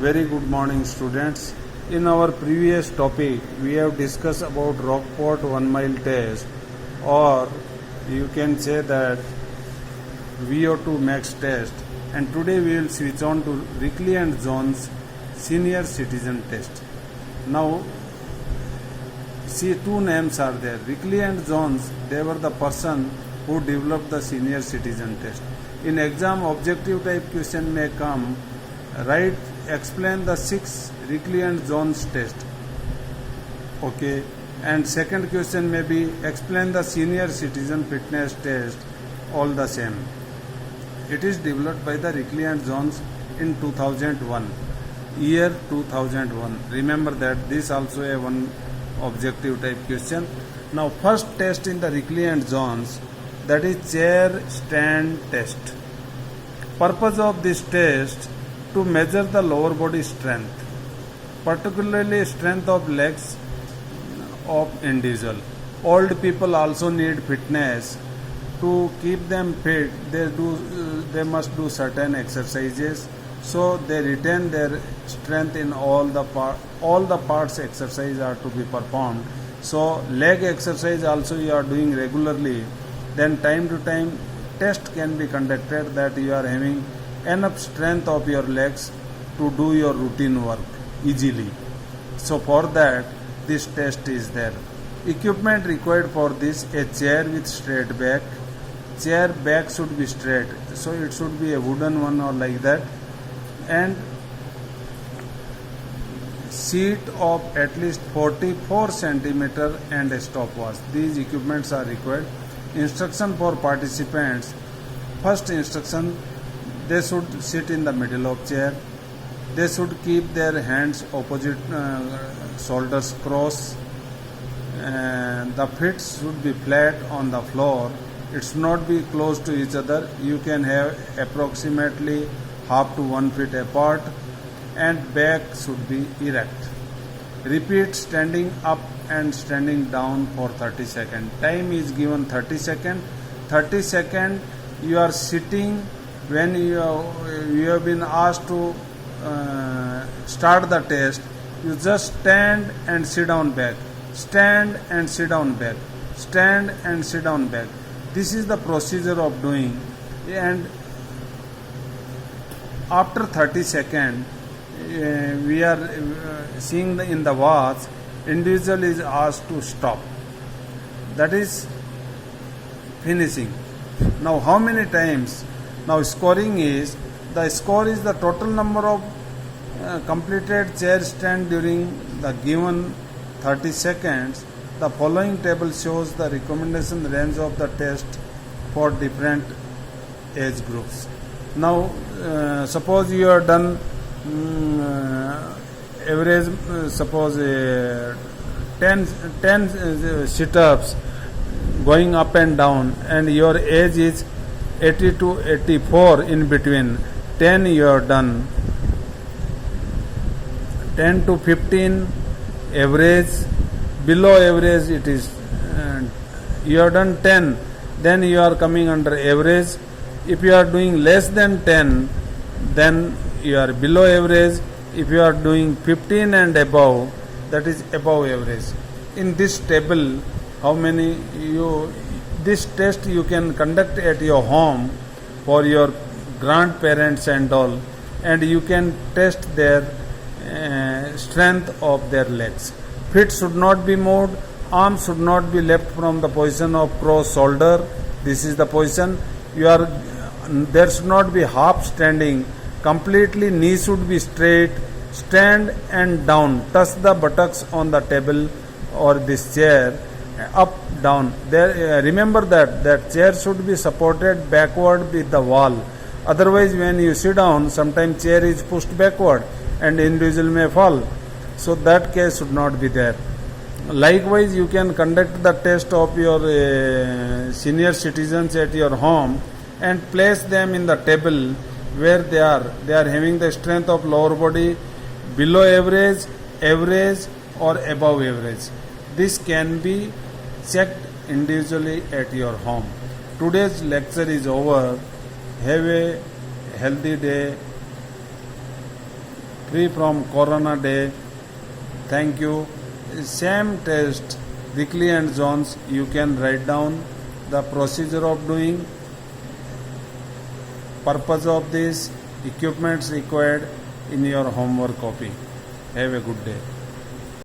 Very good morning, students. In our previous topic, we have discussed about Rockport 1 mile test, or you can say that VO2 max test. And today we will switch on to Rickley and Jones senior citizen test. Now, see, two names are there. Rickley and Jones, they were the person who developed the senior citizen test. In exam, objective type question may come, write, explain the 6 Rickley and Jones test. Okay. And second question may be, explain the senior citizen fitness test, all the same. It is developed by the Rickley and Jones in 2001. Year 2001. Remember that this also a one objective type question. Now first test in the Rickley and Jones, that is chair stand test. Purpose of this test, to measure the lower body strength, particularly strength of legs of individual. Old people also need fitness. To keep them fit, they must do certain exercises, so they retain their strength in all the parts exercise are to be performed. So leg exercise also you are doing regularly, then time to time test can be conducted that you are having enough strength of your legs to do your routine work easily. So for that this test is there. Equipment required for this, a chair with straight back. Chair back should be straight, so it should be a wooden one or like that, and seat of at least 44 centimeter and a stopwatch. These equipments are required. Instruction for participants. First instruction, they should sit in the middle of chair. They should keep their hands opposite shoulders crossed. The feet should be flat on the floor. It should not be close to each other. You can have approximately half to 1 foot apart, and back should be erect. Repeat standing up and standing down for 30 seconds. Time is given 30 seconds. 30 seconds you are sitting. When you have been asked to start the test, you just stand and sit down back. Stand and sit down back. Stand and sit down back. This is the procedure of doing, and after 30 seconds we are seeing in the watch, individual is asked to stop. That is finishing. Now how many times? Now scoring is, the score is the total number of completed chair stand during the given 30 seconds. The following table shows the recommendation range of the test for different age groups. Now, suppose you are done average, suppose 10 sit-ups going up and down, and your age is 80 to 84 in between. 10 you are done. 10 to 15 average. Below average it is, you have done 10, then you are coming under average. If you are doing less than 10, then you are below average. If you are doing 15 and above, that is above average. In this table, how many this test you can conduct at your home for your grandparents and all, and you can test their strength of their legs. Feet should not be moved. Arms should not be left from the position of cross shoulder. This is the position. There should not be half standing. Completely knees should be straight. Stand and down. Touch the buttocks on the table or this chair. Up, down. Remember that chair should be supported backward with the wall. Otherwise, when you sit down, sometimes chair is pushed backward and individual may fall. So that case should not be there. Likewise, you can conduct the test of your senior citizens at your home and place them in the table where they are having the strength of lower body below average, average or above average. This can be checked individually at your home. Today's lecture is over. Have a healthy day. free from corona day. Thank you. Same test, weekly and zones, you can write down the procedure of doing, purpose of this, equipments required in your homework copy. Have a good day.